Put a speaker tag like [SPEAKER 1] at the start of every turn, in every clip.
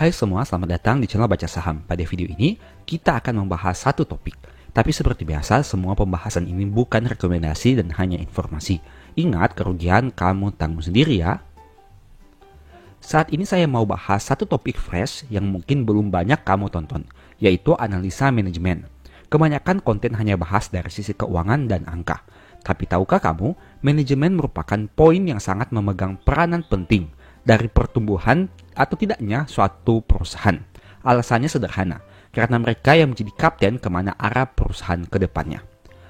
[SPEAKER 1] Hai semua, selamat datang di channel Baca Saham. Pada video ini, kita akan membahas satu topik. Tapi seperti biasa, semua pembahasan ini bukan rekomendasi dan hanya informasi. Ingat, kerugian kamu tanggung sendiri ya. Saat ini saya mau bahas satu topik fresh yang mungkin belum banyak kamu tonton, yaitu analisa manajemen. Kebanyakan konten hanya bahas dari sisi keuangan dan angka. Tapi tahukah kamu, manajemen merupakan poin yang sangat memegang peranan penting dari pertumbuhan atau tidaknya suatu perusahaan. Alasannya sederhana, karena mereka yang menjadi kapten kemana arah perusahaan ke depannya.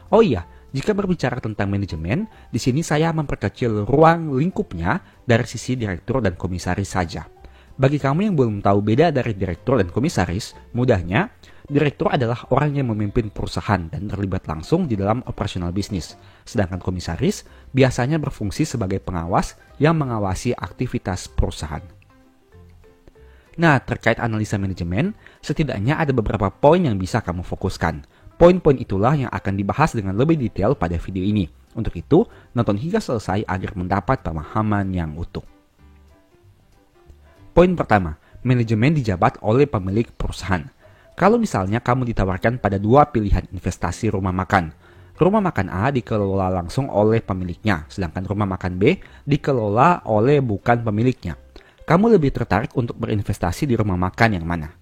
[SPEAKER 1] Oh iya, jika berbicara tentang manajemen, di sini saya memperkecil ruang lingkupnya dari sisi direktur dan komisaris saja. Bagi kamu yang belum tahu beda dari direktur dan komisaris, mudahnya, direktur adalah orang yang memimpin perusahaan dan terlibat langsung di dalam operasional bisnis. Sedangkan komisaris biasanya berfungsi sebagai pengawas yang mengawasi aktivitas perusahaan. Nah, terkait analisa manajemen, setidaknya ada beberapa poin yang bisa kamu fokuskan. Poin-poin itulah yang akan dibahas dengan lebih detail pada video ini. Untuk itu, nonton hingga selesai agar mendapat pemahaman yang utuh. Poin pertama, manajemen dijabat oleh pemilik perusahaan. Kalau misalnya kamu ditawarkan pada dua pilihan investasi rumah makan. Rumah makan A dikelola langsung oleh pemiliknya, sedangkan rumah makan B dikelola oleh bukan pemiliknya. Kamu lebih tertarik untuk berinvestasi di rumah makan yang mana?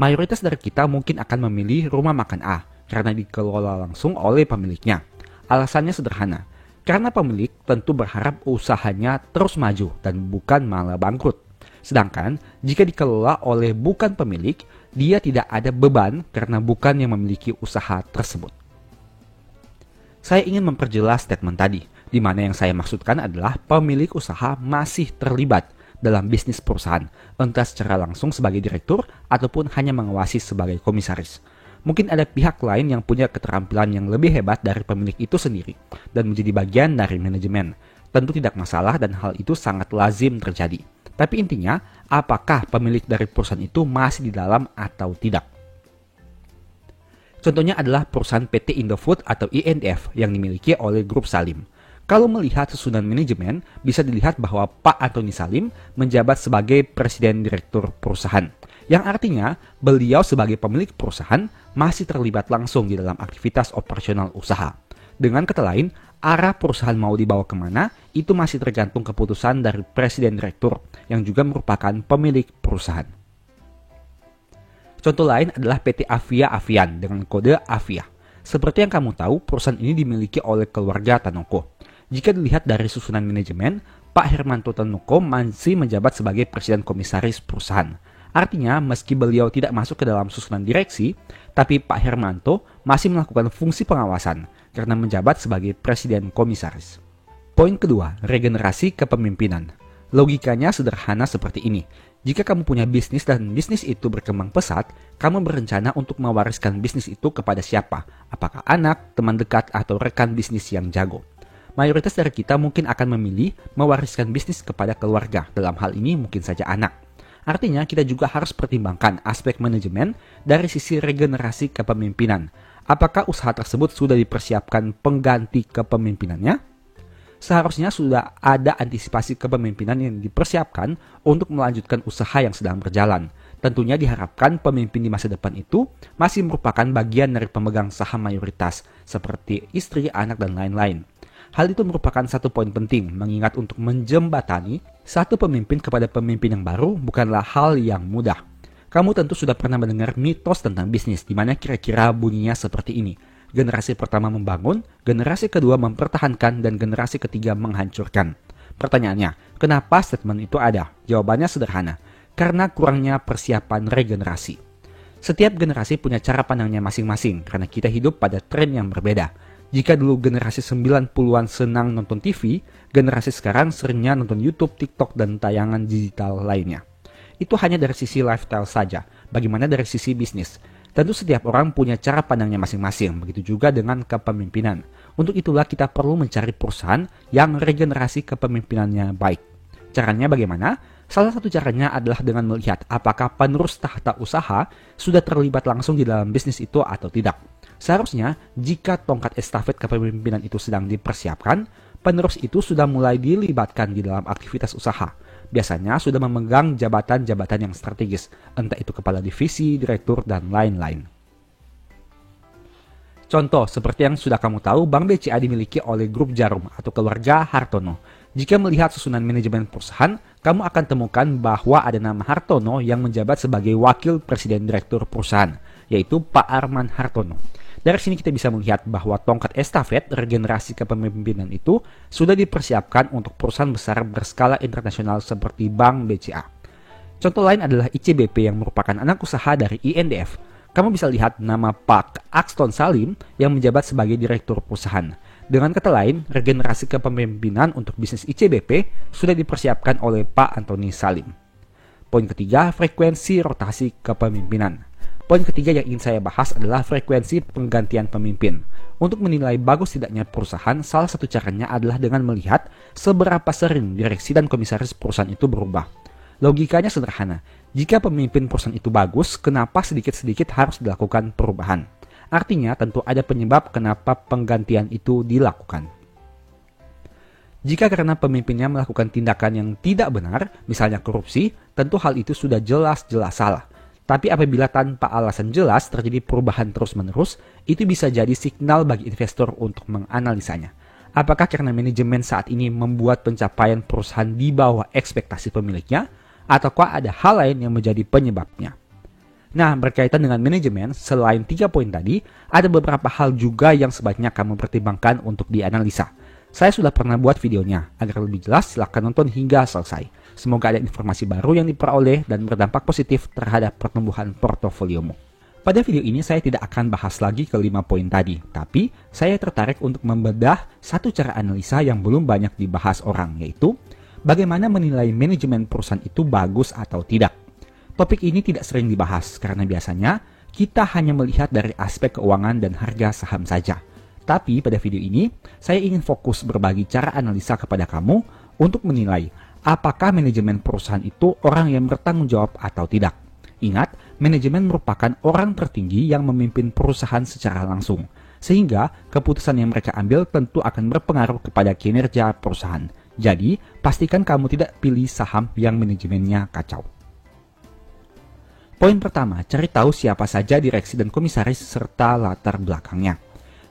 [SPEAKER 1] Mayoritas dari kita mungkin akan memilih rumah makan A karena dikelola langsung oleh pemiliknya. Alasannya sederhana, karena pemilik tentu berharap usahanya terus maju dan bukan malah bangkrut. Sedangkan jika dikelola oleh bukan pemilik, dia tidak ada beban karena bukan yang memiliki usaha tersebut. Saya ingin memperjelas statement tadi, di mana yang saya maksudkan adalah pemilik usaha masih terlibat dalam bisnis perusahaan, entah secara langsung sebagai direktur ataupun hanya mengawasi sebagai komisaris. Mungkin ada pihak lain yang punya keterampilan yang lebih hebat dari pemilik itu sendiri dan menjadi bagian dari manajemen. Tentu tidak masalah dan hal itu sangat lazim terjadi. Tapi intinya, apakah pemilik dari perusahaan itu masih di dalam atau tidak? Contohnya adalah perusahaan PT Indofood atau INDF yang dimiliki oleh Grup Salim. Kalau melihat susunan manajemen, bisa dilihat bahwa Pak Antoni Salim menjabat sebagai Presiden Direktur Perusahaan. Yang artinya, beliau sebagai pemilik perusahaan masih terlibat langsung di dalam aktivitas operasional usaha. Dengan kata lain, arah perusahaan mau dibawa kemana, itu masih tergantung keputusan dari Presiden Direktur, yang juga merupakan pemilik perusahaan. Contoh lain adalah PT Avia Avian dengan kode Avia. Seperti yang kamu tahu, perusahaan ini dimiliki oleh keluarga Tanoko. Jika dilihat dari susunan manajemen, Pak Hermanto Tanoko masih menjabat sebagai Presiden Komisaris perusahaan. Artinya, meski beliau tidak masuk ke dalam susunan direksi, tapi Pak Hermanto masih melakukan fungsi pengawasan karena menjabat sebagai Presiden Komisaris. Poin kedua, regenerasi kepemimpinan. Logikanya sederhana seperti ini. Jika kamu punya bisnis dan bisnis itu berkembang pesat, kamu berencana untuk mewariskan bisnis itu kepada siapa? Apakah anak, teman dekat, atau rekan bisnis yang jago? Mayoritas dari kita mungkin akan memilih mewariskan bisnis kepada keluarga. Dalam hal ini mungkin saja anak. Artinya kita juga harus pertimbangkan aspek manajemen dari sisi regenerasi kepemimpinan. Apakah usaha tersebut sudah dipersiapkan pengganti kepemimpinannya? Seharusnya sudah ada antisipasi kepemimpinan yang dipersiapkan untuk melanjutkan usaha yang sedang berjalan. Tentunya diharapkan pemimpin di masa depan itu masih merupakan bagian dari pemegang saham mayoritas, seperti istri, anak, dan lain-lain. Hal itu merupakan satu poin penting, mengingat untuk menjembatani satu pemimpin kepada pemimpin yang baru bukanlah hal yang mudah. Kamu tentu sudah pernah mendengar mitos tentang bisnis, di mana kira-kira bunyinya seperti ini. Generasi pertama membangun, generasi kedua mempertahankan, dan generasi ketiga menghancurkan. Pertanyaannya, kenapa statement itu ada? Jawabannya sederhana, karena kurangnya persiapan regenerasi. Setiap generasi punya cara pandangnya masing-masing, karena kita hidup pada tren yang berbeda. Jika dulu generasi 90-an senang nonton TV, generasi sekarang seringnya nonton YouTube, TikTok, dan tayangan digital lainnya. Itu hanya dari sisi lifestyle saja, bagaimana dari sisi bisnis. Tentu setiap orang punya cara pandangnya masing-masing, begitu juga dengan kepemimpinan. Untuk itulah kita perlu mencari perusahaan yang regenerasi kepemimpinannya baik. Caranya bagaimana? Salah satu caranya adalah dengan melihat apakah penerus tahta usaha sudah terlibat langsung di dalam bisnis itu atau tidak. Seharusnya, jika tongkat estafet kepemimpinan itu sedang dipersiapkan, penerus itu sudah mulai dilibatkan di dalam aktivitas usaha. Biasanya sudah memegang jabatan-jabatan yang strategis, entah itu kepala divisi, direktur, dan lain-lain. Contoh, seperti yang sudah kamu tahu, Bank BCA dimiliki oleh grup Jarum atau keluarga Hartono. Jika melihat susunan manajemen perusahaan, kamu akan temukan bahwa ada nama Hartono yang menjabat sebagai wakil presiden direktur perusahaan, yaitu Pak Arman Hartono. Dari sini kita bisa melihat bahwa tongkat estafet regenerasi kepemimpinan itu sudah dipersiapkan untuk perusahaan besar berskala internasional seperti Bank BCA. Contoh lain adalah ICBP yang merupakan anak usaha dari INDF. Kamu bisa lihat nama Pak Axton Salim yang menjabat sebagai direktur perusahaan. Dengan kata lain, regenerasi kepemimpinan untuk bisnis ICBP sudah dipersiapkan oleh Pak Antoni Salim. Poin ketiga, frekuensi rotasi kepemimpinan. Poin ketiga yang ingin saya bahas adalah frekuensi penggantian pemimpin. Untuk menilai bagus tidaknya perusahaan, salah satu caranya adalah dengan melihat seberapa sering direksi dan komisaris perusahaan itu berubah. Logikanya sederhana, jika pemimpin perusahaan itu bagus, kenapa sedikit-sedikit harus dilakukan perubahan? Artinya tentu ada penyebab kenapa penggantian itu dilakukan. Jika karena pemimpinnya melakukan tindakan yang tidak benar, misalnya korupsi, tentu hal itu sudah jelas-jelas salah. Tapi apabila tanpa alasan jelas terjadi perubahan terus-menerus, itu bisa jadi signal bagi investor untuk menganalisanya. Apakah karena manajemen saat ini membuat pencapaian perusahaan di bawah ekspektasi pemiliknya, ataukah ada hal lain yang menjadi penyebabnya? Nah, berkaitan dengan manajemen, selain 3 poin tadi, ada beberapa hal juga yang sebaiknya kamu pertimbangkan untuk dianalisa. Saya sudah pernah buat videonya, agar lebih jelas silahkan nonton hingga selesai. Semoga ada informasi baru yang diperoleh dan berdampak positif terhadap pertumbuhan portofoliomu. Pada video ini saya tidak akan bahas lagi ke 5 poin tadi, tapi saya tertarik untuk membedah satu cara analisa yang belum banyak dibahas orang, yaitu bagaimana menilai manajemen perusahaan itu bagus atau tidak. Topik ini tidak sering dibahas karena biasanya kita hanya melihat dari aspek keuangan dan harga saham saja. Tapi pada video ini, saya ingin fokus berbagi cara analisa kepada kamu untuk menilai apakah manajemen perusahaan itu orang yang bertanggung jawab atau tidak. Ingat, manajemen merupakan orang tertinggi yang memimpin perusahaan secara langsung, sehingga keputusan yang mereka ambil tentu akan berpengaruh kepada kinerja perusahaan. Jadi, pastikan kamu tidak pilih saham yang manajemennya kacau. Poin pertama, cari tahu siapa saja direksi dan komisaris serta latar belakangnya.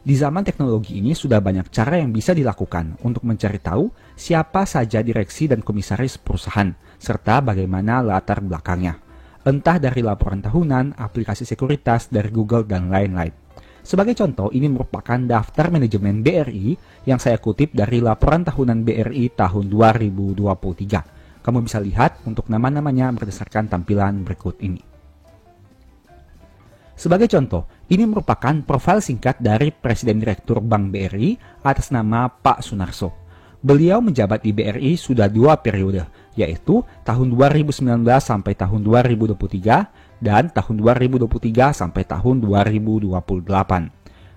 [SPEAKER 1] Di zaman teknologi ini sudah banyak cara yang bisa dilakukan untuk mencari tahu siapa saja direksi dan komisaris perusahaan, serta bagaimana latar belakangnya. Entah dari laporan tahunan, aplikasi sekuritas, dari Google, dan lain-lain. Sebagai contoh, ini merupakan daftar manajemen BRI yang saya kutip dari laporan tahunan BRI tahun 2023. Kamu bisa lihat untuk nama-namanya berdasarkan tampilan berikut ini. Sebagai contoh, ini merupakan profil singkat dari Presiden Direktur Bank BRI atas nama Pak Sunarso. Beliau menjabat di BRI sudah 2 periode, yaitu tahun 2019 sampai tahun 2023 dan tahun 2023 sampai tahun 2028.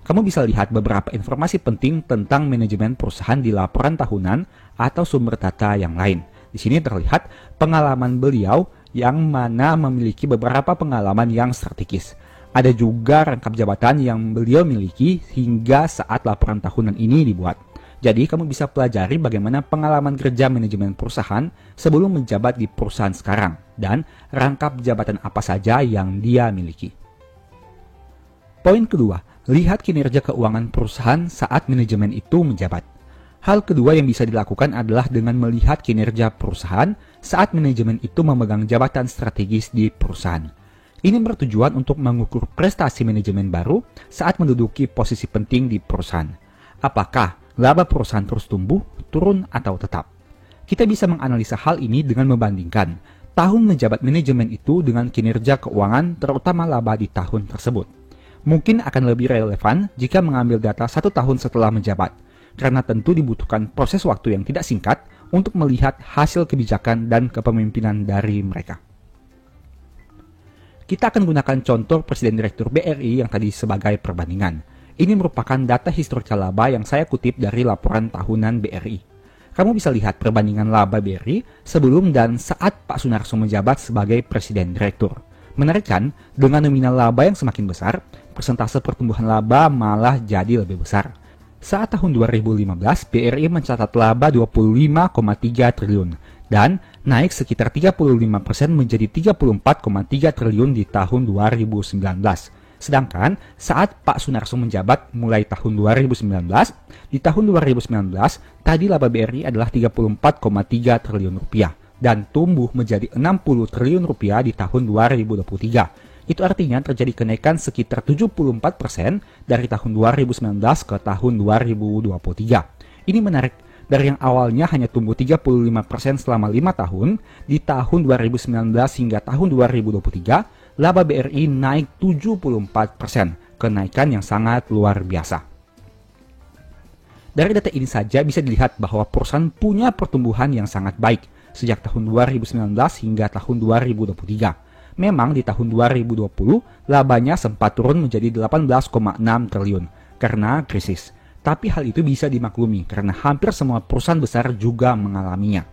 [SPEAKER 1] Kamu bisa lihat beberapa informasi penting tentang manajemen perusahaan di laporan tahunan atau sumber data yang lain. Di sini terlihat pengalaman beliau yang mana memiliki beberapa pengalaman yang strategis. Ada juga rangkap jabatan yang beliau miliki hingga saat laporan tahunan ini dibuat. Jadi kamu bisa pelajari bagaimana pengalaman kerja manajemen perusahaan sebelum menjabat di perusahaan sekarang dan rangkap jabatan apa saja yang dia miliki. Poin kedua, lihat kinerja keuangan perusahaan saat manajemen itu menjabat. Hal kedua yang bisa dilakukan adalah dengan melihat kinerja perusahaan saat manajemen itu memegang jabatan strategis di perusahaan. Ini bertujuan untuk mengukur prestasi manajemen baru saat menduduki posisi penting di perusahaan. Apakah laba perusahaan terus tumbuh, turun, atau tetap? Kita bisa menganalisa hal ini dengan membandingkan tahun menjabat manajemen itu dengan kinerja keuangan terutama laba di tahun tersebut. Mungkin akan lebih relevan jika mengambil data 1 tahun setelah menjabat, karena tentu dibutuhkan proses waktu yang tidak singkat untuk melihat hasil kebijakan dan kepemimpinan dari mereka. Kita akan gunakan contoh Presiden Direktur BRI yang tadi sebagai perbandingan. Ini merupakan data historikal laba yang saya kutip dari laporan tahunan BRI. Kamu bisa lihat perbandingan laba BRI sebelum dan saat Pak Sunarso menjabat sebagai Presiden Direktur. Menarik kan, dengan nominal laba yang semakin besar, persentase pertumbuhan laba malah jadi lebih besar. Saat tahun 2015, BRI mencatat laba 25,3 triliun dan naik sekitar 35% menjadi 34,3 triliun di tahun 2019. Sedangkan saat Pak Sunarso menjabat mulai tahun 2019, di tahun 2019 tadi laba BRI adalah 34,3 triliun rupiah dan tumbuh menjadi 60 triliun rupiah di tahun 2023. Itu artinya terjadi kenaikan sekitar 74% dari tahun 2019 ke tahun 2023. Ini menarik, dari yang awalnya hanya tumbuh 35% selama 5 tahun, di tahun 2019 hingga tahun 2023, laba BRI naik 74%, kenaikan yang sangat luar biasa. Dari data ini saja bisa dilihat bahwa perusahaan punya pertumbuhan yang sangat baik sejak tahun 2019 hingga tahun 2023. Memang di tahun 2020, labanya sempat turun menjadi 18,6 triliun karena krisis. Tapi hal itu bisa dimaklumi karena hampir semua perusahaan besar juga mengalaminya.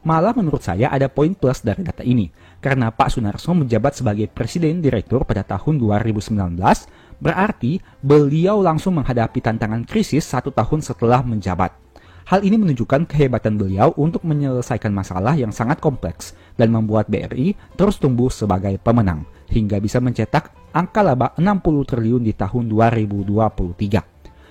[SPEAKER 1] Malah menurut saya ada poin plus dari data ini, karena Pak Sunarso menjabat sebagai Presiden Direktur pada tahun 2019, berarti beliau langsung menghadapi tantangan krisis 1 tahun setelah menjabat. Hal ini menunjukkan kehebatan beliau untuk menyelesaikan masalah yang sangat kompleks dan membuat BRI terus tumbuh sebagai pemenang, hingga bisa mencetak angka laba 60 triliun di tahun 2023.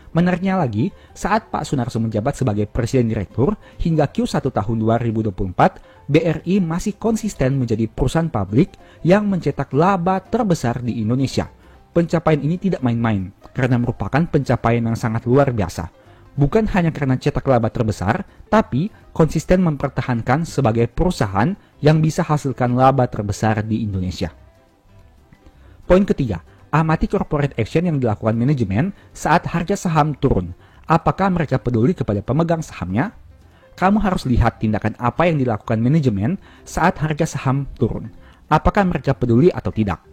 [SPEAKER 1] Menariknya lagi, saat Pak Sunarso menjabat sebagai Presiden Direktur hingga Q1 tahun 2024, BRI masih konsisten menjadi perusahaan publik yang mencetak laba terbesar di Indonesia. Pencapaian ini tidak main-main, karena merupakan pencapaian yang sangat luar biasa. Bukan hanya karena cetak laba terbesar, tapi konsisten mempertahankan sebagai perusahaan yang bisa hasilkan laba terbesar di Indonesia. Poin ketiga, amati corporate action yang dilakukan manajemen saat harga saham turun. Apakah mereka peduli kepada pemegang sahamnya? Kamu harus lihat tindakan apa yang dilakukan manajemen saat harga saham turun. Apakah mereka peduli atau tidak?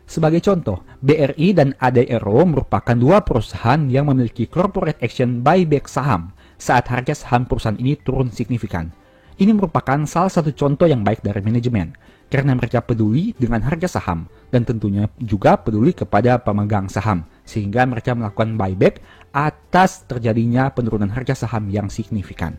[SPEAKER 1] Sebagai contoh, BRI dan ADRO merupakan dua perusahaan yang memiliki corporate action buyback saham saat harga saham perusahaan ini turun signifikan. Ini merupakan salah satu contoh yang baik dari manajemen, karena mereka peduli dengan harga saham dan tentunya juga peduli kepada pemegang saham, sehingga mereka melakukan buyback atas terjadinya penurunan harga saham yang signifikan.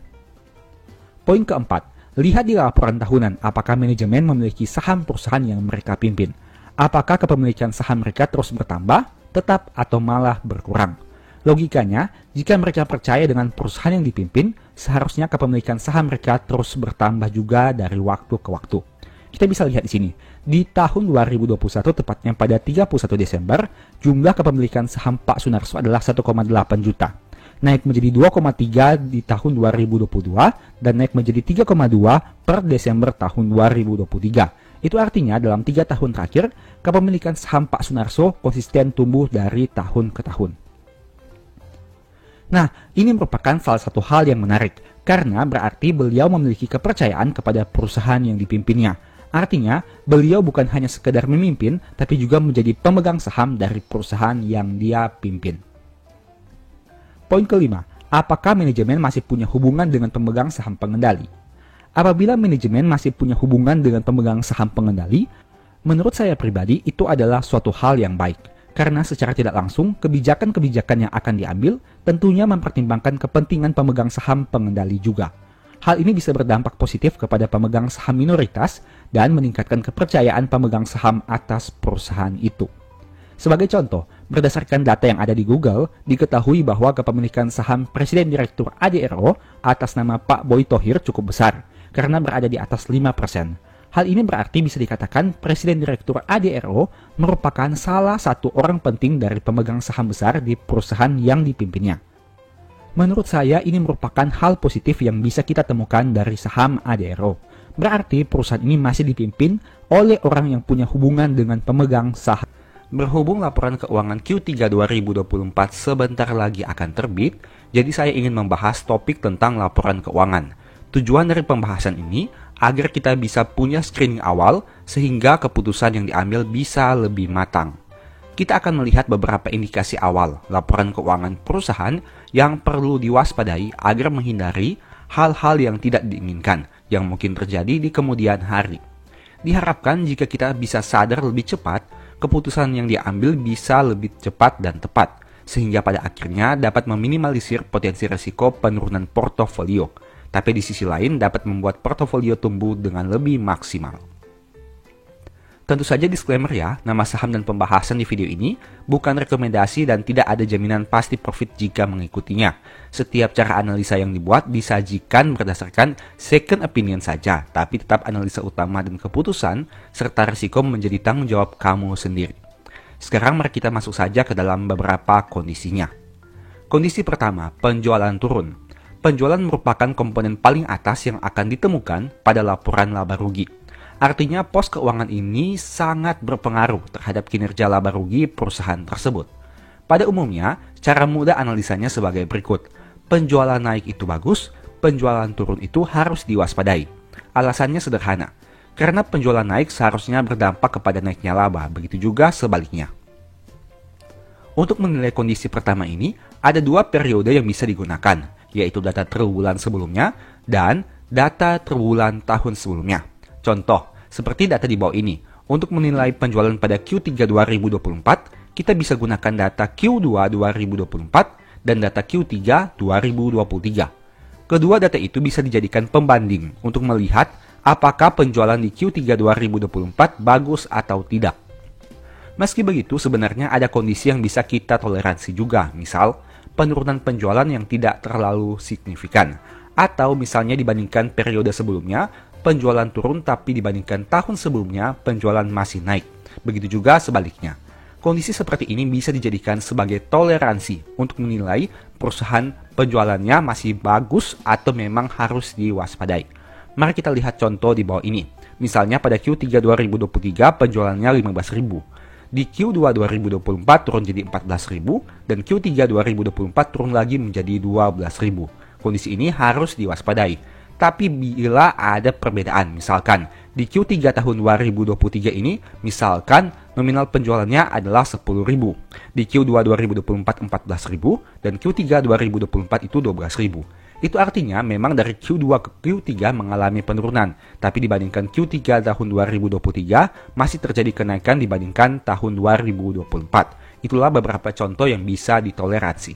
[SPEAKER 1] Poin keempat, lihat di laporan tahunan apakah manajemen memiliki saham perusahaan yang mereka pimpin. Apakah kepemilikan saham mereka terus bertambah, tetap, atau malah berkurang? Logikanya, jika mereka percaya dengan perusahaan yang dipimpin, seharusnya kepemilikan saham mereka terus bertambah juga dari waktu ke waktu. Kita bisa lihat di sini, di tahun 2021 tepatnya pada 31 Desember, jumlah kepemilikan saham Pak Sunarso adalah 1,8 juta. Naik menjadi 2,3 di tahun 2022 dan naik menjadi 3,2 per Desember tahun 2023. Itu artinya dalam 3 tahun terakhir, kepemilikan saham Pak Sunarso konsisten tumbuh dari tahun ke tahun. Nah, ini merupakan salah satu hal yang menarik, karena berarti beliau memiliki kepercayaan kepada perusahaan yang dipimpinnya. Artinya, beliau bukan hanya sekedar memimpin, tapi juga menjadi pemegang saham dari perusahaan yang dia pimpin. Poin kelima, apakah manajemen masih punya hubungan dengan pemegang saham pengendali? Apabila manajemen masih punya hubungan dengan pemegang saham pengendali, menurut saya pribadi itu adalah suatu hal yang baik. Karena secara tidak langsung, kebijakan-kebijakan yang akan diambil tentunya mempertimbangkan kepentingan pemegang saham pengendali juga. Hal ini bisa berdampak positif kepada pemegang saham minoritas dan meningkatkan kepercayaan pemegang saham atas perusahaan itu. Sebagai contoh, berdasarkan data yang ada di Google, diketahui bahwa kepemilikan saham Presiden Direktur ADRO atas nama Pak Boy Thohir cukup besar, karena berada di atas 5%. Hal ini berarti bisa dikatakan Presiden Direktur ADRO merupakan salah satu orang penting dari pemegang saham besar di perusahaan yang dipimpinnya. Menurut saya ini merupakan hal positif yang bisa kita temukan dari saham ADRO. Berarti perusahaan ini masih dipimpin oleh orang yang punya hubungan dengan pemegang saham. Berhubung laporan keuangan Q3 2024 sebentar lagi akan terbit, jadi saya ingin membahas topik tentang laporan keuangan. Tujuan dari pembahasan ini agar kita bisa punya screening awal sehingga keputusan yang diambil bisa lebih matang. Kita akan melihat beberapa indikasi awal laporan keuangan perusahaan yang perlu diwaspadai agar menghindari hal-hal yang tidak diinginkan yang mungkin terjadi di kemudian hari. Diharapkan jika kita bisa sadar lebih cepat, keputusan yang diambil bisa lebih cepat dan tepat, sehingga pada akhirnya dapat meminimalisir potensi risiko penurunan portofolio, tapi di sisi lain dapat membuat portofolio tumbuh dengan lebih maksimal. Tentu saja disclaimer ya, nama saham dan pembahasan di video ini bukan rekomendasi dan tidak ada jaminan pasti profit jika mengikutinya. Setiap cara analisa yang dibuat disajikan berdasarkan second opinion saja, tapi tetap analisa utama dan keputusan serta risiko menjadi tanggung jawab kamu sendiri. Sekarang mari kita masuk saja ke dalam beberapa kondisinya. Kondisi pertama, penjualan turun. Penjualan merupakan komponen paling atas yang akan ditemukan pada laporan laba rugi. Artinya pos keuangan ini sangat berpengaruh terhadap kinerja laba rugi perusahaan tersebut. Pada umumnya, cara mudah analisanya sebagai berikut. Penjualan naik itu bagus, penjualan turun itu harus diwaspadai. Alasannya sederhana, karena penjualan naik seharusnya berdampak kepada naiknya laba, begitu juga sebaliknya. Untuk menilai kondisi pertama ini, ada dua periode yang bisa digunakan, yaitu data triwulan sebelumnya dan data triwulan tahun sebelumnya. Contoh, seperti data di bawah ini. Untuk menilai penjualan pada Q3 2024, kita bisa gunakan data Q2 2024 dan data Q3 2023. Kedua data itu bisa dijadikan pembanding untuk melihat apakah penjualan di Q3 2024 bagus atau tidak. Meski begitu, sebenarnya ada kondisi yang bisa kita toleransi juga, misal penurunan penjualan yang tidak terlalu signifikan, atau misalnya dibandingkan periode sebelumnya, penjualan turun tapi dibandingkan tahun sebelumnya penjualan masih naik. Begitu juga sebaliknya. Kondisi seperti ini bisa dijadikan sebagai toleransi untuk menilai perusahaan penjualannya masih bagus atau memang harus diwaspadai. Mari kita lihat contoh di bawah ini. Misalnya pada Q3 2023 penjualannya 15.000. Di Q2 2024 turun jadi 14.000 dan Q3 2024 turun lagi menjadi 12.000. Kondisi ini harus diwaspadai. Tapi bila ada perbedaan, misalkan di Q3 tahun 2023 ini, misalkan nominal penjualannya adalah 10.000. Di Q2 2024 14.000 dan Q3 2024 itu 12.000. Itu artinya memang dari Q2 ke Q3 mengalami penurunan, tapi dibandingkan Q3 tahun 2023 masih terjadi kenaikan dibandingkan tahun 2024. Itulah beberapa contoh yang bisa ditoleransi.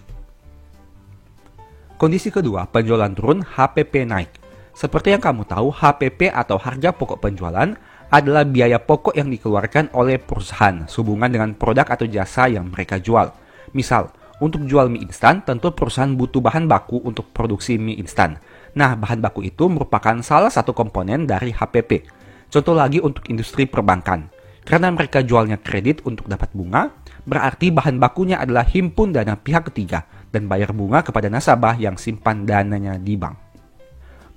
[SPEAKER 1] Kondisi kedua, penjualan turun, HPP naik. Seperti yang kamu tahu, HPP atau harga pokok penjualan adalah biaya pokok yang dikeluarkan oleh perusahaan sehubungan dengan produk atau jasa yang mereka jual. Misal, untuk jual mie instan, tentu perusahaan butuh bahan baku untuk produksi mie instan. Nah, bahan baku itu merupakan salah satu komponen dari HPP. Contoh lagi untuk industri perbankan. Karena mereka jualnya kredit untuk dapat bunga, berarti bahan bakunya adalah himpun dana pihak ketiga dan bayar bunga kepada nasabah yang simpan dananya di bank.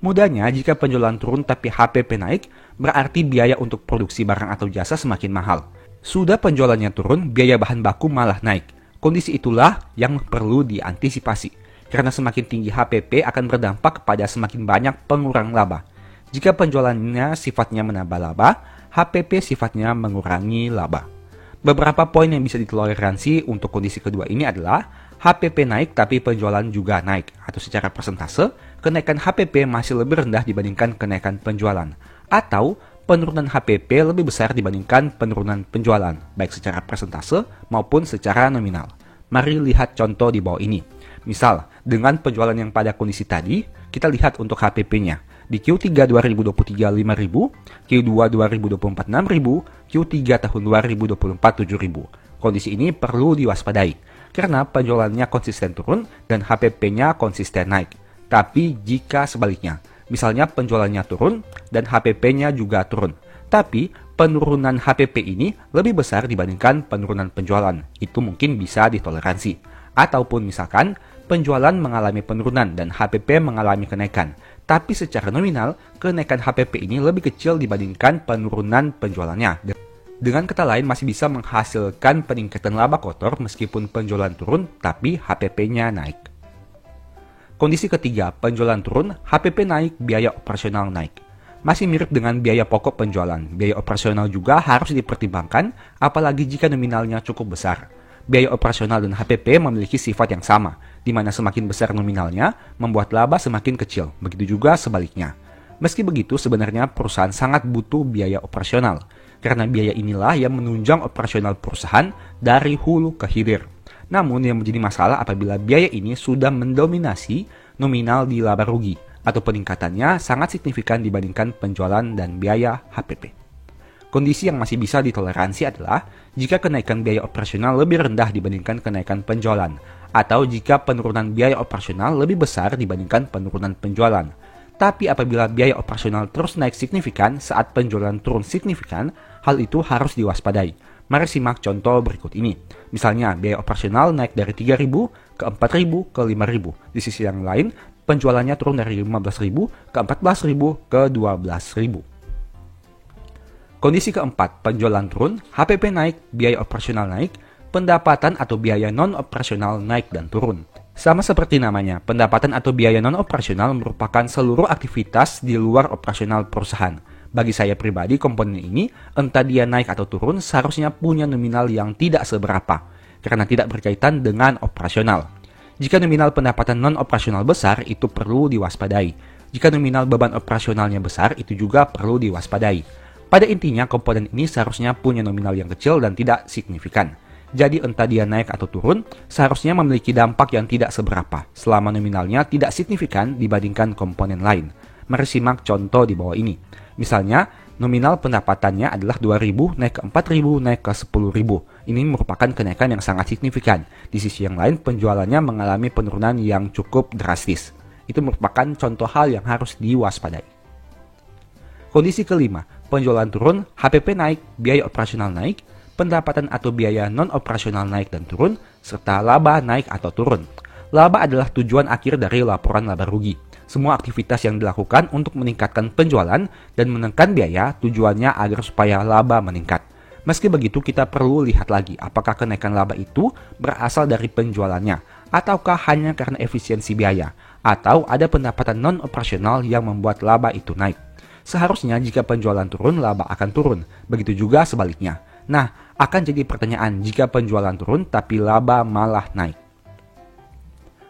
[SPEAKER 1] Mudahnya, jika penjualan turun tapi HPP naik, berarti biaya untuk produksi barang atau jasa semakin mahal. Sudah penjualannya turun, biaya bahan baku malah naik. Kondisi itulah yang perlu diantisipasi, karena semakin tinggi HPP akan berdampak kepada semakin banyak pengurang laba. Jika penjualannya sifatnya menambah laba, HPP sifatnya mengurangi laba. Beberapa poin yang bisa ditoleransi untuk kondisi kedua ini adalah HPP naik tapi penjualan juga naik, atau secara persentase, kenaikan HPP masih lebih rendah dibandingkan kenaikan penjualan, atau penurunan HPP lebih besar dibandingkan penurunan penjualan, baik secara persentase maupun secara nominal. Mari lihat contoh di bawah ini. Misal, dengan penjualan yang pada kondisi tadi, kita lihat untuk HPP-nya. Di Q3 2023 5.000, Q2 2024 6.000, Q3 tahun 2024 7.000. Kondisi ini perlu diwaspadai karena penjualannya konsisten turun dan HPP-nya konsisten naik. Tapi jika sebaliknya, misalnya penjualannya turun dan HPP-nya juga turun, tapi penurunan HPP ini lebih besar dibandingkan penurunan penjualan, itu mungkin bisa ditoleransi. Ataupun misalkan penjualan mengalami penurunan dan HPP mengalami kenaikan, tapi secara nominal kenaikan HPP ini lebih kecil dibandingkan penurunan penjualannya. Dengan kata lain masih bisa menghasilkan peningkatan laba kotor meskipun penjualan turun tapi HPP-nya naik. Kondisi ketiga, penjualan turun, HPP naik, biaya operasional naik. Masih mirip dengan biaya pokok penjualan, biaya operasional juga harus dipertimbangkan apalagi jika nominalnya cukup besar. Biaya operasional dan HPP memiliki sifat yang sama, di mana semakin besar nominalnya membuat laba semakin kecil, begitu juga sebaliknya. Meski begitu, sebenarnya perusahaan sangat butuh biaya operasional, karena biaya inilah yang menunjang operasional perusahaan dari hulu ke hilir. Namun yang menjadi masalah apabila biaya ini sudah mendominasi nominal di laba rugi atau peningkatannya sangat signifikan dibandingkan penjualan dan biaya HPP. Kondisi yang masih bisa ditoleransi adalah jika kenaikan biaya operasional lebih rendah dibandingkan kenaikan penjualan, atau jika penurunan biaya operasional lebih besar dibandingkan penurunan penjualan. Tapi apabila biaya operasional terus naik signifikan saat penjualan turun signifikan, hal itu harus diwaspadai. Mari simak contoh berikut ini. Misalnya, biaya operasional naik dari 3.000 ke 4.000 ke 5.000. Di sisi yang lain, penjualannya turun dari 15.000 ke 14.000 ke 12.000. Kondisi keempat, penjualan turun, HPP naik, biaya operasional naik, pendapatan atau biaya non-operasional naik dan turun. Sama seperti namanya, pendapatan atau biaya non-operasional merupakan seluruh aktivitas di luar operasional perusahaan. Bagi saya pribadi, komponen ini, entah dia naik atau turun, seharusnya punya nominal yang tidak seberapa, karena tidak berkaitan dengan operasional. Jika nominal pendapatan non-operasional besar, itu perlu diwaspadai. Jika nominal beban operasionalnya besar, itu juga perlu diwaspadai. Pada intinya, komponen ini seharusnya punya nominal yang kecil dan tidak signifikan. Jadi entah dia naik atau turun, seharusnya memiliki dampak yang tidak seberapa, selama nominalnya tidak signifikan dibandingkan komponen lain. Mari simak contoh di bawah ini. Misalnya, nominal pendapatannya adalah 2.000 naik ke 4.000 naik ke 10.000. Ini merupakan kenaikan yang sangat signifikan. Di sisi yang lain, penjualannya mengalami penurunan yang cukup drastis. Itu merupakan contoh hal yang harus diwaspadai. Kondisi kelima, penjualan turun, HPP naik, biaya operasional naik, pendapatan atau biaya non-operasional naik dan turun, serta laba naik atau turun. Laba adalah tujuan akhir dari laporan laba rugi. Semua aktivitas yang dilakukan untuk meningkatkan penjualan dan menekan biaya tujuannya agar supaya laba meningkat. Meski begitu, kita perlu lihat lagi apakah kenaikan laba itu berasal dari penjualannya, ataukah hanya karena efisiensi biaya, atau ada pendapatan non-operasional yang membuat laba itu naik. Seharusnya jika penjualan turun, laba akan turun. Begitu juga sebaliknya. Nah, akan jadi pertanyaan jika penjualan turun tapi laba malah naik.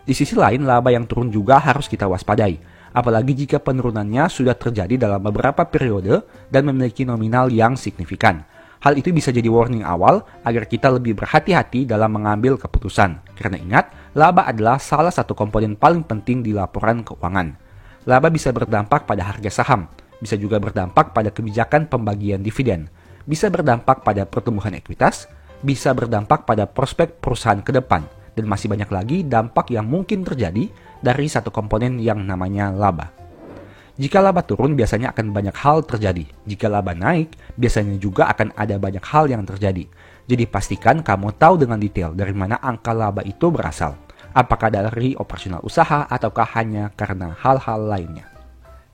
[SPEAKER 1] Di sisi lain, laba yang turun juga harus kita waspadai. Apalagi jika penurunannya sudah terjadi dalam beberapa periode dan memiliki nominal yang signifikan. Hal itu bisa jadi warning awal agar kita lebih berhati-hati dalam mengambil keputusan. Karena ingat, laba adalah salah satu komponen paling penting di laporan keuangan. Laba bisa berdampak pada harga saham, bisa juga berdampak pada kebijakan pembagian dividen, bisa berdampak pada pertumbuhan ekuitas, bisa berdampak pada prospek perusahaan ke depan, dan masih banyak lagi dampak yang mungkin terjadi dari satu komponen yang namanya laba. Jika laba turun, biasanya akan banyak hal terjadi. Jika laba naik, biasanya juga akan ada banyak hal yang terjadi. Jadi pastikan kamu tahu dengan detail dari mana angka laba itu berasal. Apakah dari operasional usaha ataukah hanya karena hal-hal lainnya.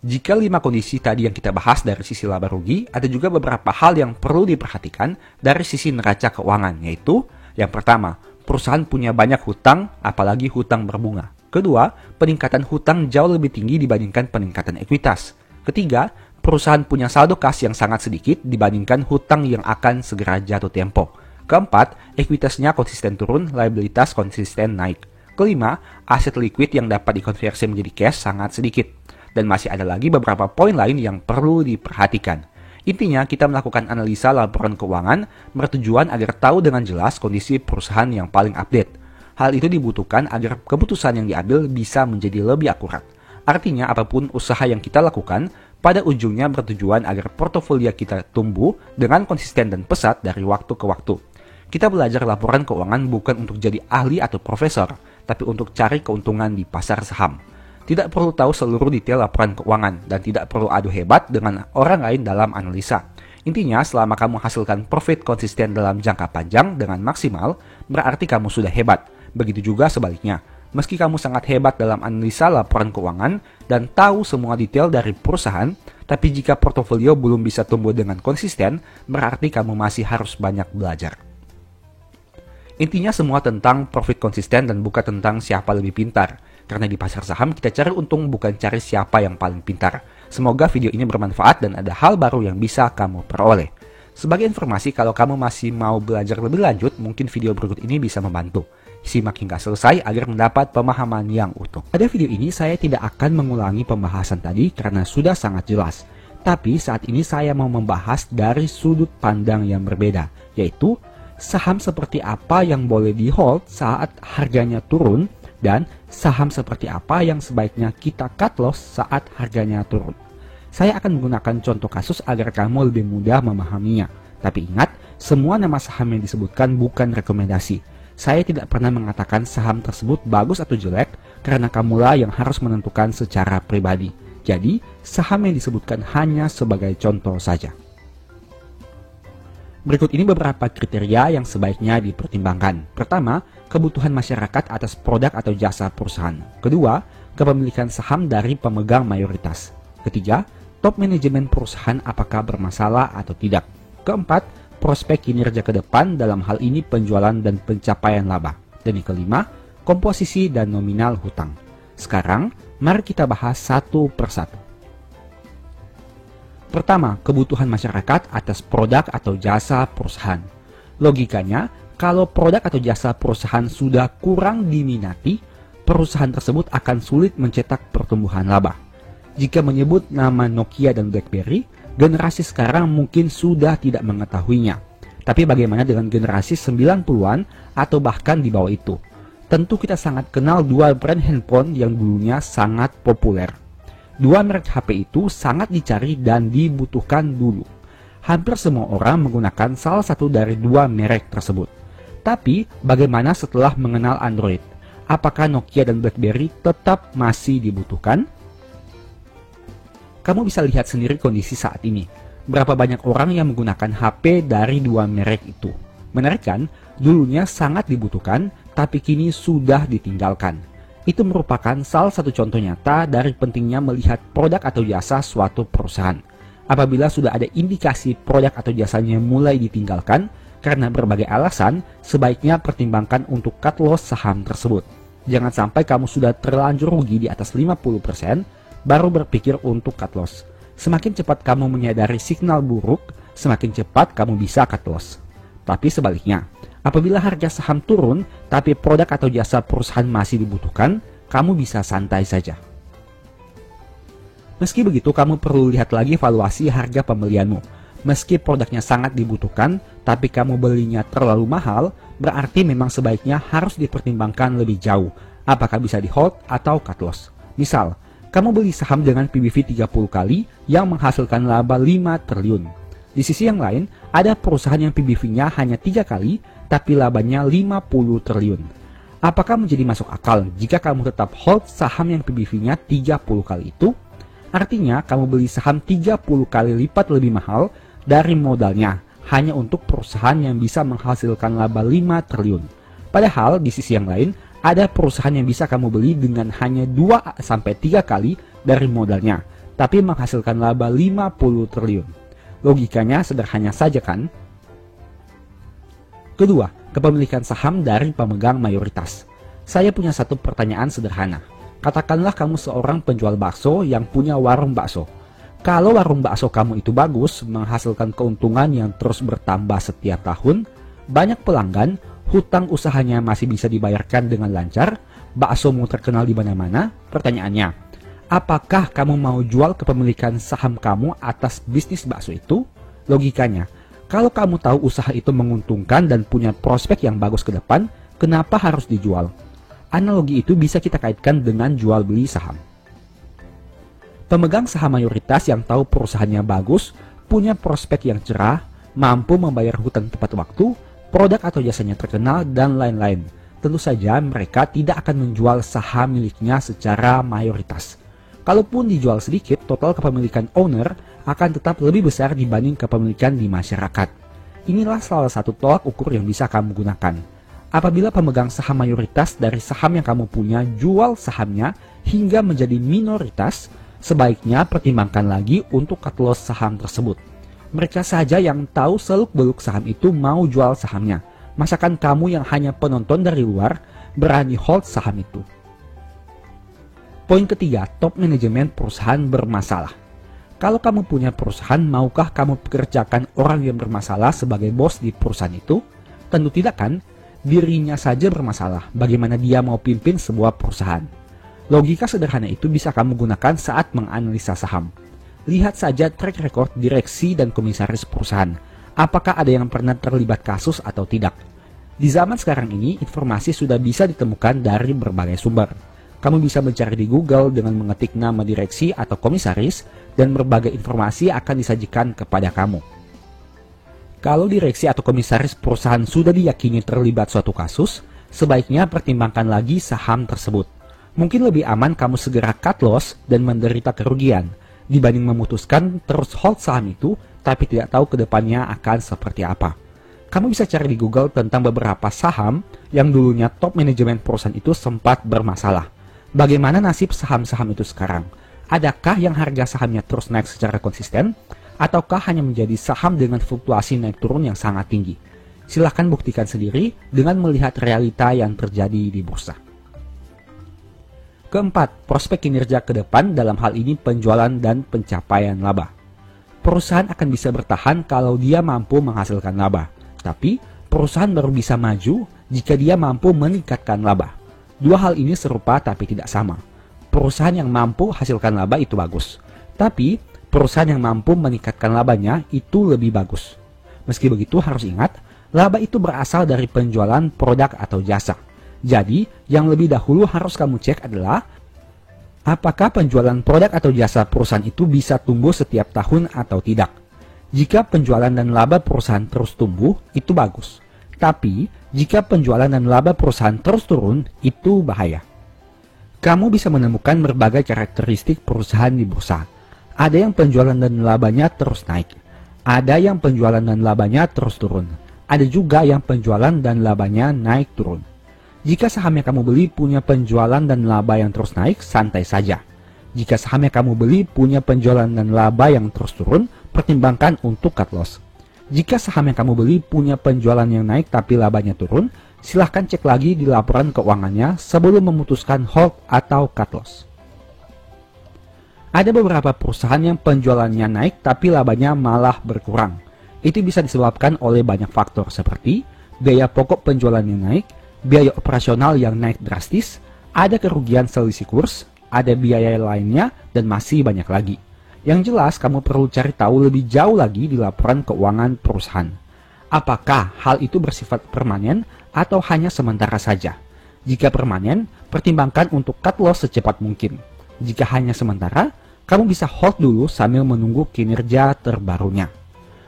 [SPEAKER 1] Jika 5 kondisi tadi yang kita bahas dari sisi laba rugi, ada juga beberapa hal yang perlu diperhatikan dari sisi neraca keuangan, yaitu yang pertama, perusahaan punya banyak hutang, apalagi hutang berbunga. Kedua, peningkatan hutang jauh lebih tinggi dibandingkan peningkatan ekuitas. Ketiga, perusahaan punya saldo kas yang sangat sedikit dibandingkan hutang yang akan segera jatuh tempo. Keempat, ekuitasnya konsisten turun, liabilitas konsisten naik. Kelima, aset liquid yang dapat dikonversi menjadi cash sangat sedikit. Dan masih ada lagi beberapa poin lain yang perlu diperhatikan. Intinya, kita melakukan analisa laporan keuangan bertujuan agar tahu dengan jelas kondisi perusahaan yang paling update. Hal itu dibutuhkan agar keputusan yang diambil bisa menjadi lebih akurat. Artinya, apapun usaha yang kita lakukan, pada ujungnya bertujuan agar portofolio kita tumbuh dengan konsisten dan pesat dari waktu ke waktu. Kita belajar laporan keuangan bukan untuk jadi ahli atau profesor, tapi untuk cari keuntungan di pasar saham. Tidak perlu tahu seluruh detail laporan keuangan dan tidak perlu adu hebat dengan orang lain dalam analisa. Intinya, selama kamu hasilkan profit konsisten dalam jangka panjang dengan maksimal, berarti kamu sudah hebat. Begitu juga sebaliknya. Meski kamu sangat hebat dalam analisa laporan keuangan dan tahu semua detail dari perusahaan, tapi jika portofolio belum bisa tumbuh dengan konsisten, berarti kamu masih harus banyak belajar. Intinya semua tentang profit konsisten dan bukan tentang siapa lebih pintar. Karena di pasar saham kita cari untung bukan cari siapa yang paling pintar. Semoga video ini bermanfaat dan ada hal baru yang bisa kamu peroleh. Sebagai informasi, kalau kamu masih mau belajar lebih lanjut, mungkin video berikut ini bisa membantu. Simak hingga selesai agar mendapat pemahaman yang utuh. Pada video ini saya tidak akan mengulangi pembahasan tadi karena sudah sangat jelas. Tapi saat ini saya mau membahas dari sudut pandang yang berbeda, yaitu saham seperti apa yang boleh di hold saat harganya turun, dan saham seperti apa yang sebaiknya kita cut loss saat harganya turun. Saya akan menggunakan contoh kasus agar kamu lebih mudah memahaminya. Tapi ingat, semua nama saham yang disebutkan bukan rekomendasi. Saya tidak pernah mengatakan saham tersebut bagus atau jelek, karena kamulah yang harus menentukan secara pribadi. Jadi, saham yang disebutkan hanya sebagai contoh saja. Berikut ini beberapa kriteria yang sebaiknya dipertimbangkan. Pertama, kebutuhan masyarakat atas produk atau jasa perusahaan. Kedua, kepemilikan saham dari pemegang mayoritas. Ketiga, top manajemen perusahaan apakah bermasalah atau tidak. Keempat, prospek kinerja ke depan, dalam hal ini penjualan dan pencapaian laba. Dan yang kelima, komposisi dan nominal hutang. Sekarang, mari kita bahas satu persatu. Pertama, kebutuhan masyarakat atas produk atau jasa perusahaan. Logikanya, kalau produk atau jasa perusahaan sudah kurang diminati, perusahaan tersebut akan sulit mencetak pertumbuhan laba. Jika menyebut nama Nokia dan BlackBerry, generasi sekarang mungkin sudah tidak mengetahuinya. Tapi bagaimana dengan generasi 90-an atau bahkan di bawah itu? Tentu kita sangat kenal dua brand handphone yang dulunya sangat populer. Dua merek HP itu sangat dicari dan dibutuhkan dulu. Hampir semua orang menggunakan salah satu dari dua merek tersebut. Tapi bagaimana setelah mengenal Android? Apakah Nokia dan BlackBerry tetap masih dibutuhkan? Kamu bisa lihat sendiri kondisi saat ini. Berapa banyak orang yang menggunakan HP dari dua merek itu. Menarik kan? Dulunya sangat dibutuhkan, tapi kini sudah ditinggalkan. Itu merupakan salah satu contoh nyata dari pentingnya melihat produk atau jasa suatu perusahaan. Apabila sudah ada indikasi produk atau jasanya mulai ditinggalkan, karena berbagai alasan, sebaiknya pertimbangkan untuk cut loss saham tersebut. Jangan sampai kamu sudah terlanjur rugi di atas 50%, baru berpikir untuk cut loss. Semakin cepat kamu menyadari signal buruk, semakin cepat kamu bisa cut loss. Tapi sebaliknya, apabila harga saham turun, tapi produk atau jasa perusahaan masih dibutuhkan, kamu bisa santai saja. Meski begitu, kamu perlu lihat lagi valuasi harga pembelianmu. Meski produknya sangat dibutuhkan, tapi kamu belinya terlalu mahal, berarti memang sebaiknya harus dipertimbangkan lebih jauh, apakah bisa di hold atau cut loss. Misal, kamu beli saham dengan PBV 30 kali yang menghasilkan laba 5 triliun. Di sisi yang lain, ada perusahaan yang PBV-nya hanya 3 kali, tapi labanya 50 triliun. Apakah menjadi masuk akal jika kamu tetap hold saham yang PBV-nya 30 kali itu? Artinya, kamu beli saham 30 kali lipat lebih mahal dari modalnya, hanya untuk perusahaan yang bisa menghasilkan laba 5 triliun. Padahal, di sisi yang lain, ada perusahaan yang bisa kamu beli dengan hanya 2-3 kali dari modalnya, tapi menghasilkan laba 50 triliun. Logikanya sederhana saja kan? Kedua, kepemilikan saham dari pemegang mayoritas. Saya punya satu pertanyaan sederhana. Katakanlah kamu seorang penjual bakso yang punya warung bakso. Kalau warung bakso kamu itu bagus, menghasilkan keuntungan yang terus bertambah setiap tahun, banyak pelanggan, hutang usahanya masih bisa dibayarkan dengan lancar, baksomu terkenal di mana-mana, pertanyaannya, apakah kamu mau jual kepemilikan saham kamu atas bisnis bakso itu? Logikanya, kalau kamu tahu usaha itu menguntungkan dan punya prospek yang bagus ke depan, kenapa harus dijual? Analogi itu bisa kita kaitkan dengan jual beli saham. Pemegang saham mayoritas yang tahu perusahaannya bagus, punya prospek yang cerah, mampu membayar hutang tepat waktu, produk atau jasanya terkenal, dan lain-lain. Tentu saja mereka tidak akan menjual saham miliknya secara mayoritas. Kalaupun dijual sedikit, total kepemilikan owner akan tetap lebih besar dibanding kepemilikan di masyarakat. Inilah salah satu tolak ukur yang bisa kamu gunakan. Apabila pemegang saham mayoritas dari saham yang kamu punya jual sahamnya hingga menjadi minoritas, sebaiknya pertimbangkan lagi untuk cut loss saham tersebut. Mereka saja yang tahu seluk-beluk saham itu mau jual sahamnya. Masakan kamu yang hanya penonton dari luar berani hold saham itu? Poin ketiga, top manajemen perusahaan bermasalah. Kalau kamu punya perusahaan, maukah kamu pekerjakan orang yang bermasalah sebagai bos di perusahaan itu? Tentu tidak kan? Dirinya saja bermasalah, bagaimana dia mau pimpin sebuah perusahaan? Logika sederhana itu bisa kamu gunakan saat menganalisa saham. Lihat saja track record direksi dan komisaris perusahaan. Apakah ada yang pernah terlibat kasus atau tidak? Di zaman sekarang ini, informasi sudah bisa ditemukan dari berbagai sumber. Kamu bisa mencari di Google dengan mengetik nama direksi atau komisaris, dan berbagai informasi akan disajikan kepada kamu. Kalau direksi atau komisaris perusahaan sudah diyakini terlibat suatu kasus, sebaiknya pertimbangkan lagi saham tersebut. Mungkin lebih aman kamu segera cut loss dan menderita kerugian, dibanding memutuskan terus hold saham itu, tapi tidak tahu kedepannya akan seperti apa. Kamu bisa cari di Google tentang beberapa saham yang dulunya top manajemen perusahaan itu sempat bermasalah. Bagaimana nasib saham-saham itu sekarang? Adakah yang harga sahamnya terus naik secara konsisten? Ataukah hanya menjadi saham dengan fluktuasi naik turun yang sangat tinggi? Silahkan buktikan sendiri dengan melihat realita yang terjadi di bursa. Keempat, prospek kinerja ke depan dalam hal ini penjualan dan pencapaian laba. Perusahaan akan bisa bertahan kalau dia mampu menghasilkan laba. Tapi, perusahaan baru bisa maju jika dia mampu meningkatkan laba. Dua hal ini serupa tapi tidak sama. Perusahaan yang mampu hasilkan laba itu bagus. Tapi, perusahaan yang mampu meningkatkan labanya itu lebih bagus. Meski begitu, harus ingat, laba itu berasal dari penjualan produk atau jasa. Jadi, yang lebih dahulu harus kamu cek adalah apakah penjualan produk atau jasa perusahaan itu bisa tumbuh setiap tahun atau tidak. Jika penjualan dan laba perusahaan terus tumbuh, itu bagus. Tapi, jika penjualan dan laba perusahaan terus turun, itu bahaya. Kamu bisa menemukan berbagai karakteristik perusahaan di bursa. Ada yang penjualan dan labanya terus naik. Ada yang penjualan dan labanya terus turun. Ada juga yang penjualan dan labanya naik turun. Jika saham yang kamu beli punya penjualan dan laba yang terus naik, santai saja. Jika saham yang kamu beli punya penjualan dan laba yang terus turun, pertimbangkan untuk cut loss. Jika saham yang kamu beli punya penjualan yang naik tapi labanya turun, silahkan cek lagi di laporan keuangannya sebelum memutuskan hold atau cut loss. Ada beberapa perusahaan yang penjualannya naik tapi labanya malah berkurang. Itu bisa disebabkan oleh banyak faktor seperti biaya pokok penjualan yang naik, biaya operasional yang naik drastis, ada kerugian selisih kurs, ada biaya lainnya, dan masih banyak lagi. Yang jelas, kamu perlu cari tahu lebih jauh lagi di laporan keuangan perusahaan. Apakah hal itu bersifat permanen atau hanya sementara saja? Jika permanen, pertimbangkan untuk cut loss secepat mungkin. Jika hanya sementara, kamu bisa hold dulu sambil menunggu kinerja terbarunya.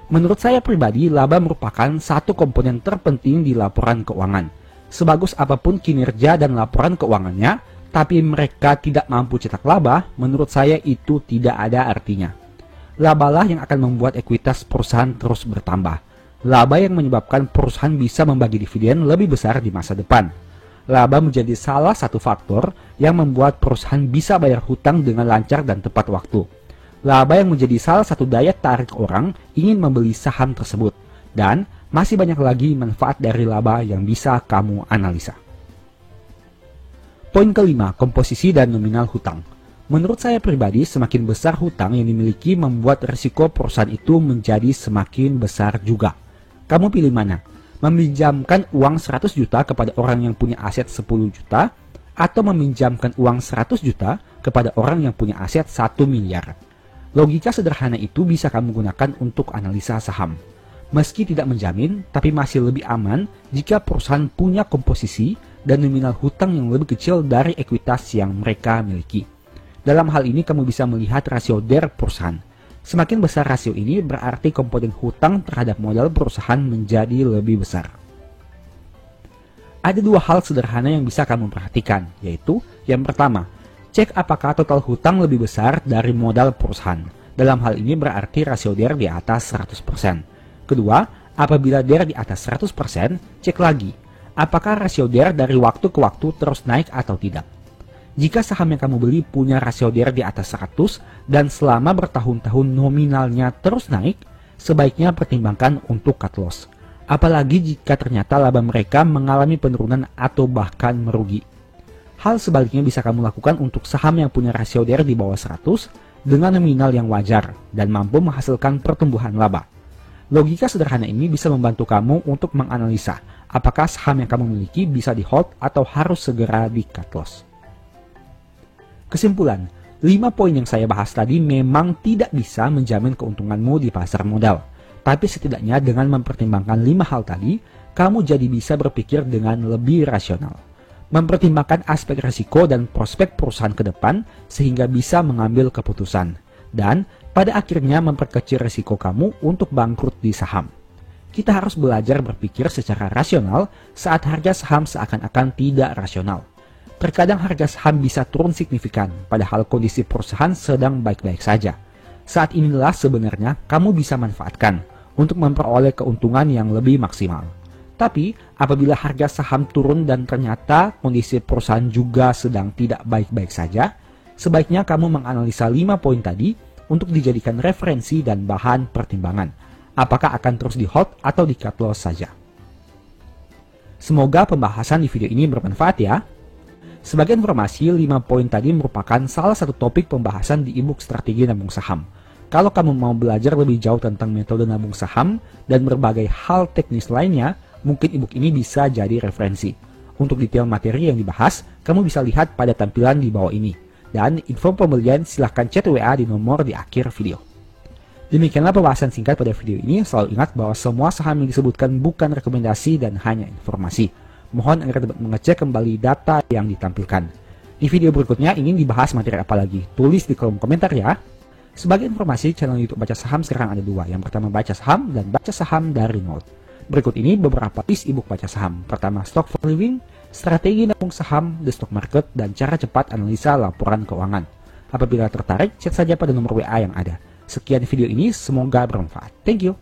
[SPEAKER 1] Menurut saya pribadi, laba merupakan satu komponen terpenting di laporan keuangan. Sebagus apapun kinerja dan laporan keuangannya, tapi mereka tidak mampu cetak laba, menurut saya itu tidak ada artinya. Labalah yang akan membuat ekuitas perusahaan terus bertambah. Laba yang menyebabkan perusahaan bisa membagi dividen lebih besar di masa depan. Laba menjadi salah satu faktor yang membuat perusahaan bisa bayar hutang dengan lancar dan tepat waktu. Laba yang menjadi salah satu daya tarik orang ingin membeli saham tersebut. Dan masih banyak lagi manfaat dari laba yang bisa kamu analisa. Poin kelima, komposisi dan nominal hutang. Menurut saya pribadi, semakin besar hutang yang dimiliki membuat risiko perusahaan itu menjadi semakin besar juga. Kamu pilih mana? Meminjamkan uang 100 juta kepada orang yang punya aset 10 juta atau meminjamkan uang 100 juta kepada orang yang punya aset 1 miliar. Logika sederhana itu bisa kamu gunakan untuk analisa saham. Meski tidak menjamin, tapi masih lebih aman jika perusahaan punya komposisi dan nominal hutang yang lebih kecil dari ekuitas yang mereka miliki. Dalam hal ini kamu bisa melihat rasio DER perusahaan. Semakin besar rasio ini berarti komponen hutang terhadap modal perusahaan menjadi lebih besar. Ada dua hal sederhana yang bisa kamu perhatikan, yaitu yang pertama, cek apakah total hutang lebih besar dari modal perusahaan. Dalam hal ini berarti rasio DER di atas 100%. Kedua, apabila DER di atas 100%, cek lagi, apakah rasio DER dari waktu ke waktu terus naik atau tidak. Jika saham yang kamu beli punya rasio DER di atas 100 dan selama bertahun-tahun nominalnya terus naik, sebaiknya pertimbangkan untuk cut loss. Apalagi jika ternyata laba mereka mengalami penurunan atau bahkan merugi. Hal sebaliknya bisa kamu lakukan untuk saham yang punya rasio DER di bawah 100 dengan nominal yang wajar dan mampu menghasilkan pertumbuhan laba. Logika sederhana ini bisa membantu kamu untuk menganalisa apakah saham yang kamu miliki bisa di hold atau harus segera di cut loss. Kesimpulan, 5 poin yang saya bahas tadi memang tidak bisa menjamin keuntunganmu di pasar modal. Tapi setidaknya dengan mempertimbangkan 5 hal tadi, kamu jadi bisa berpikir dengan lebih rasional. Mempertimbangkan aspek risiko dan prospek perusahaan ke depan sehingga bisa mengambil keputusan. Dan pada akhirnya memperkecil risiko kamu untuk bangkrut di saham. Kita harus belajar berpikir secara rasional saat harga saham seakan-akan tidak rasional. Terkadang harga saham bisa turun signifikan, padahal kondisi perusahaan sedang baik-baik saja. Saat inilah sebenarnya kamu bisa manfaatkan untuk memperoleh keuntungan yang lebih maksimal. Tapi, apabila harga saham turun dan ternyata kondisi perusahaan juga sedang tidak baik-baik saja, sebaiknya kamu menganalisa 5 poin tadi untuk dijadikan referensi dan bahan pertimbangan. Apakah akan terus di hold atau di cut loss saja. Semoga pembahasan di video ini bermanfaat ya. Sebagai informasi, 5 poin tadi merupakan salah satu topik pembahasan di ebook Strategi Nabung Saham. Kalau kamu mau belajar lebih jauh tentang metode nabung saham dan berbagai hal teknis lainnya, mungkin ebook ini bisa jadi referensi. Untuk detail materi yang dibahas, kamu bisa lihat pada tampilan di bawah ini. Dan info pembelian silahkan chat WA di nomor di akhir video. Demikianlah pembahasan singkat pada video ini. Selalu ingat bahwa semua saham yang disebutkan bukan rekomendasi dan hanya informasi. Mohon agar dapat mengecek kembali data yang ditampilkan. Di video berikutnya ingin dibahas materi apa lagi? Tulis di kolom komentar ya. Sebagai informasi, channel YouTube Baca Saham sekarang ada 2. Yang pertama Baca Saham dan Baca Saham dari Nol. Berikut ini beberapa list ebook Baca Saham. Pertama, Stock for Living, Strategi Nabung Saham, The Stock Market, dan Cara Cepat Analisa Laporan Keuangan. Apabila tertarik, chat saja pada nomor WA yang ada. Sekian video ini, semoga bermanfaat. Thank you.